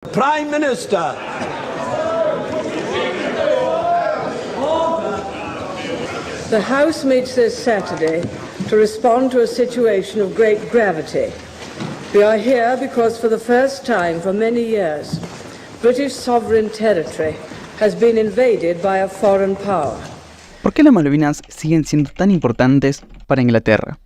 Prime Minister. The House meets this Saturday to respond to a situation of great gravity. We are here because for the first time for many years, British sovereign territory has been invaded by a foreign power. ¿Por qué las Malvinas siguen siendo tan importantes para Inglaterra?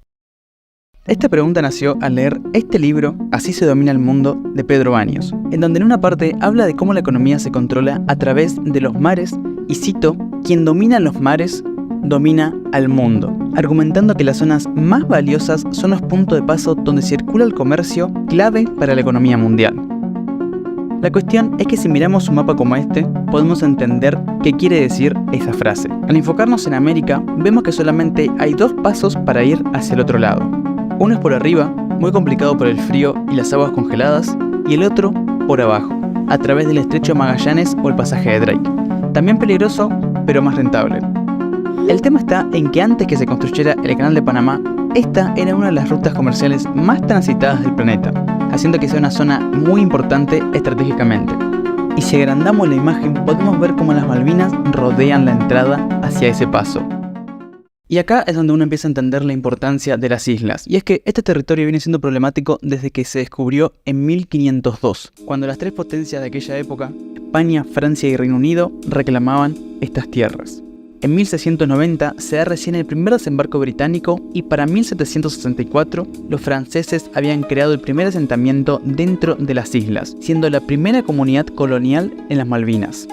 Esta pregunta nació al leer este libro, Así se domina el mundo, de Pedro Baños, en donde en una parte habla de cómo la economía se controla a través de los mares y cito, quien domina los mares, domina al mundo, argumentando que las zonas más valiosas son los puntos de paso donde circula el comercio clave para la economía mundial. La cuestión es que si miramos un mapa como este, podemos entender qué quiere decir esa frase. Al enfocarnos en América, vemos que solamente hay dos pasos para ir hacia el otro lado. Uno es por arriba, muy complicado por el frío y las aguas congeladas, y el otro por abajo, a través del estrecho de Magallanes o el pasaje de Drake. También peligroso, pero más rentable. El tema está en que antes que se construyera el Canal de Panamá, esta era una de las rutas comerciales más transitadas del planeta, haciendo que sea una zona muy importante estratégicamente. Y si agrandamos la imagen, podemos ver cómo las Malvinas rodean la entrada hacia ese paso. Y acá es donde uno empieza a entender la importancia de las islas, y es que este territorio viene siendo problemático desde que se descubrió en 1502, cuando las tres potencias de aquella época, España, Francia y Reino Unido, reclamaban estas tierras. En 1690 se da recién el primer desembarco británico y para 1764 los franceses habían creado el primer asentamiento dentro de las islas, siendo la primera comunidad colonial en las Malvinas.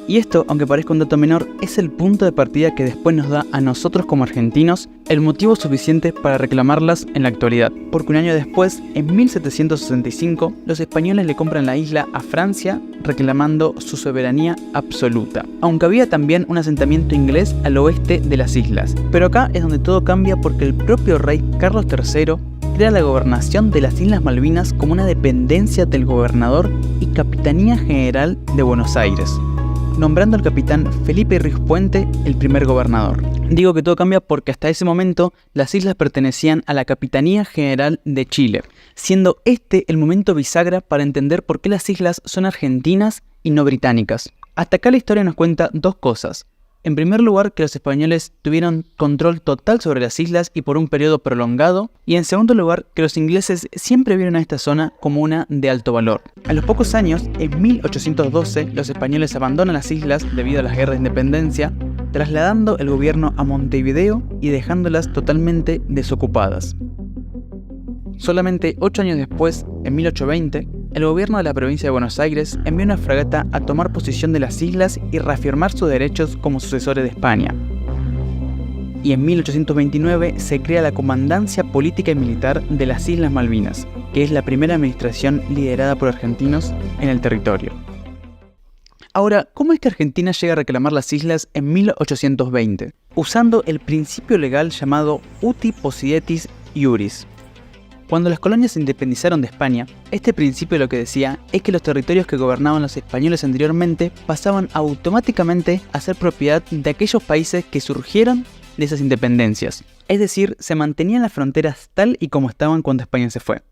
Y esto, aunque parezca un dato menor, es el punto de partida que después nos da a nosotros como argentinos el motivo suficiente para reclamarlas en la actualidad, porque un año después, en 1765, los españoles le compran la isla a Francia reclamando su soberanía absoluta, aunque había también un asentamiento inglés al oeste de las islas. Pero acá es donde todo cambia porque el propio rey Carlos III crea la gobernación de las Islas Malvinas como una dependencia del gobernador y Capitanía General de Buenos Aires, nombrando al capitán Felipe Ruiz Puente el primer gobernador. Digo que todo cambia porque hasta ese momento las islas pertenecían a la Capitanía General de Chile, siendo este el momento bisagra para entender por qué las islas son argentinas y no británicas. Hasta acá la historia nos cuenta dos cosas. En primer lugar, que los españoles tuvieron control total sobre las islas y por un periodo prolongado, y en segundo lugar, que los ingleses siempre vieron a esta zona como una de alto valor. A los pocos años, en 1812, los españoles abandonan las islas debido a las guerras de independencia, trasladando el gobierno a Montevideo y dejándolas totalmente desocupadas. Solamente 8 años después, en 1820, el gobierno de la provincia de Buenos Aires envió una fragata a tomar posesión de las islas y reafirmar sus derechos como sucesores de España. Y en 1829 se crea la Comandancia Política y Militar de las Islas Malvinas, que es la primera administración liderada por argentinos en el territorio. Ahora, ¿cómo es que Argentina llega a reclamar las islas en 1820? Usando el principio legal llamado uti possidetis iuris. Cuando las colonias se independizaron de España, este principio lo que decía es que los territorios que gobernaban los españoles anteriormente pasaban automáticamente a ser propiedad de aquellos países que surgieron de esas independencias. Es decir, se mantenían las fronteras tal y como estaban cuando España se fue.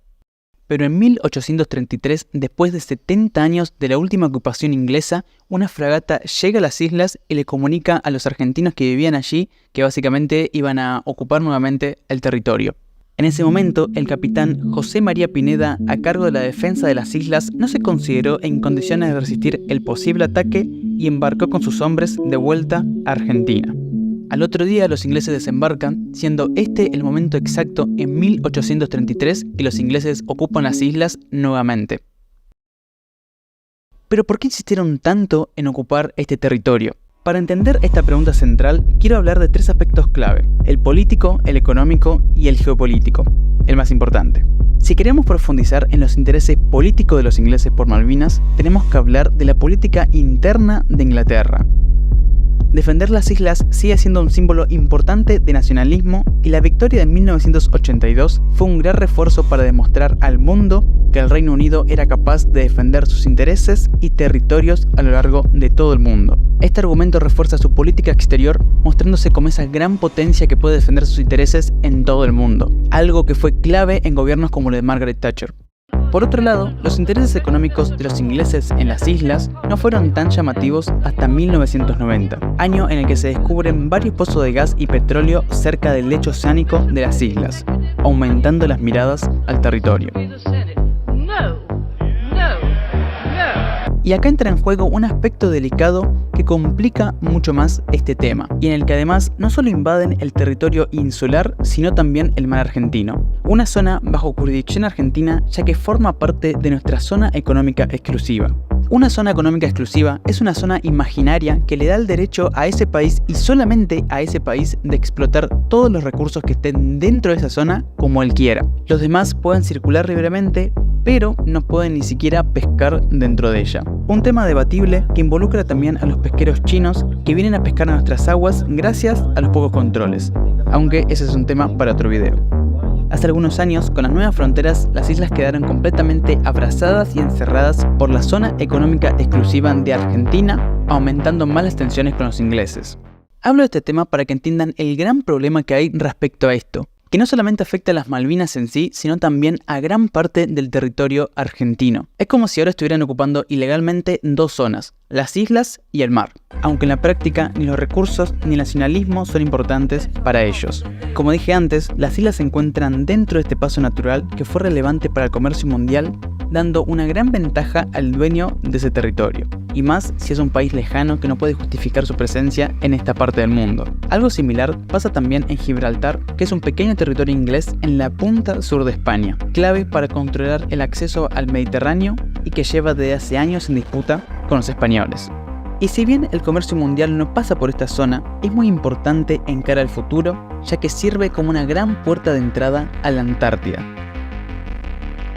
Pero en 1833, después de 70 años de la última ocupación inglesa, una fragata llega a las islas y le comunica a los argentinos que vivían allí que básicamente iban a ocupar nuevamente el territorio. En ese momento, el capitán José María Pineda, a cargo de la defensa de las islas, no se consideró en condiciones de resistir el posible ataque y embarcó con sus hombres de vuelta a Argentina. Al otro día los ingleses desembarcan, siendo este el momento exacto en 1833 que los ingleses ocupan las islas nuevamente. Pero ¿por qué insistieron tanto en ocupar este territorio? Para entender esta pregunta central, quiero hablar de tres aspectos clave: el político, el económico y el geopolítico, el más importante. Si queremos profundizar en los intereses políticos de los ingleses por Malvinas, tenemos que hablar de la política interna de Inglaterra. Defender las islas sigue siendo un símbolo importante de nacionalismo y la victoria de 1982 fue un gran refuerzo para demostrar al mundo que el Reino Unido era capaz de defender sus intereses y territorios a lo largo de todo el mundo. Este argumento refuerza su política exterior, mostrándose como esa gran potencia que puede defender sus intereses en todo el mundo, algo que fue clave en gobiernos como el de Margaret Thatcher. Por otro lado, los intereses económicos de los ingleses en las islas no fueron tan llamativos hasta 1990, año en el que se descubren varios pozos de gas y petróleo cerca del lecho oceánico de las islas, aumentando las miradas al territorio. Y acá entra en juego un aspecto delicado que complica mucho más este tema, y en el que además no solo invaden el territorio insular, sino también el mar argentino, una zona bajo jurisdicción argentina ya que forma parte de nuestra zona económica exclusiva. Una zona económica exclusiva es una zona imaginaria que le da el derecho a ese país y solamente a ese país de explotar todos los recursos que estén dentro de esa zona como él quiera. Los demás pueden circular libremente, pero no pueden ni siquiera pescar dentro de ella. Un tema debatible que involucra también a los pesqueros chinos que vienen a pescar a nuestras aguas gracias a los pocos controles, aunque ese es un tema para otro video. Hace algunos años, con las nuevas fronteras, las islas quedaron completamente abrazadas y encerradas por la zona económica exclusiva de Argentina, aumentando más las tensiones con los ingleses. Hablo de este tema para que entiendan el gran problema que hay respecto a esto, que no solamente afecta a las Malvinas en sí, sino también a gran parte del territorio argentino. Es como si ahora estuvieran ocupando ilegalmente dos zonas, las islas y el mar, aunque en la práctica ni los recursos ni el nacionalismo son importantes para ellos. Como dije antes, las islas se encuentran dentro de este paso natural que fue relevante para el comercio mundial, dando una gran ventaja al dueño de ese territorio, y más si es un país lejano que no puede justificar su presencia en esta parte del mundo. Algo similar pasa también en Gibraltar, que es un pequeño territorio inglés en la punta sur de España, clave para controlar el acceso al Mediterráneo y que lleva desde hace años en disputa con los españoles. Y si bien el comercio mundial no pasa por esta zona, es muy importante en cara al futuro, ya que sirve como una gran puerta de entrada a la Antártida,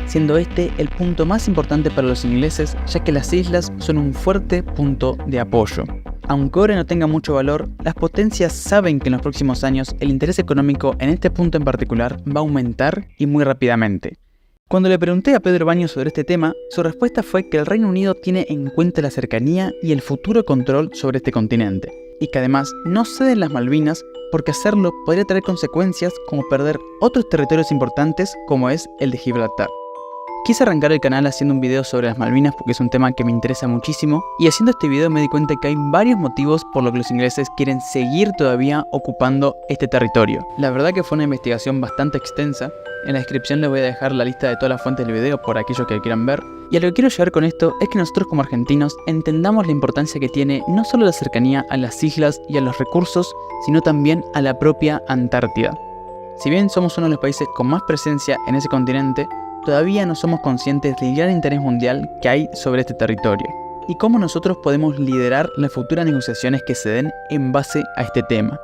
siendo este el punto más importante para los ingleses, ya que las islas son un fuerte punto de apoyo. Aunque ahora no tenga mucho valor, las potencias saben que en los próximos años el interés económico en este punto en particular va a aumentar y muy rápidamente. Cuando le pregunté a Pedro Baños sobre este tema, su respuesta fue que el Reino Unido tiene en cuenta la cercanía y el futuro control sobre este continente, y que además no ceden las Malvinas porque hacerlo podría traer consecuencias como perder otros territorios importantes como es el de Gibraltar. Quise arrancar el canal haciendo un video sobre las Malvinas porque es un tema que me interesa muchísimo, y haciendo este video me di cuenta que hay varios motivos por los que los ingleses quieren seguir todavía ocupando este territorio. La verdad que fue una investigación bastante extensa. En la descripción les voy a dejar la lista de todas las fuentes del video por aquellos que quieran ver. Y a lo que quiero llegar con esto es que nosotros como argentinos entendamos la importancia que tiene no solo la cercanía a las islas y a los recursos, sino también a la propia Antártida. Si bien somos uno de los países con más presencia en ese continente, todavía no somos conscientes del gran interés mundial que hay sobre este territorio y cómo nosotros podemos liderar las futuras negociaciones que se den en base a este tema.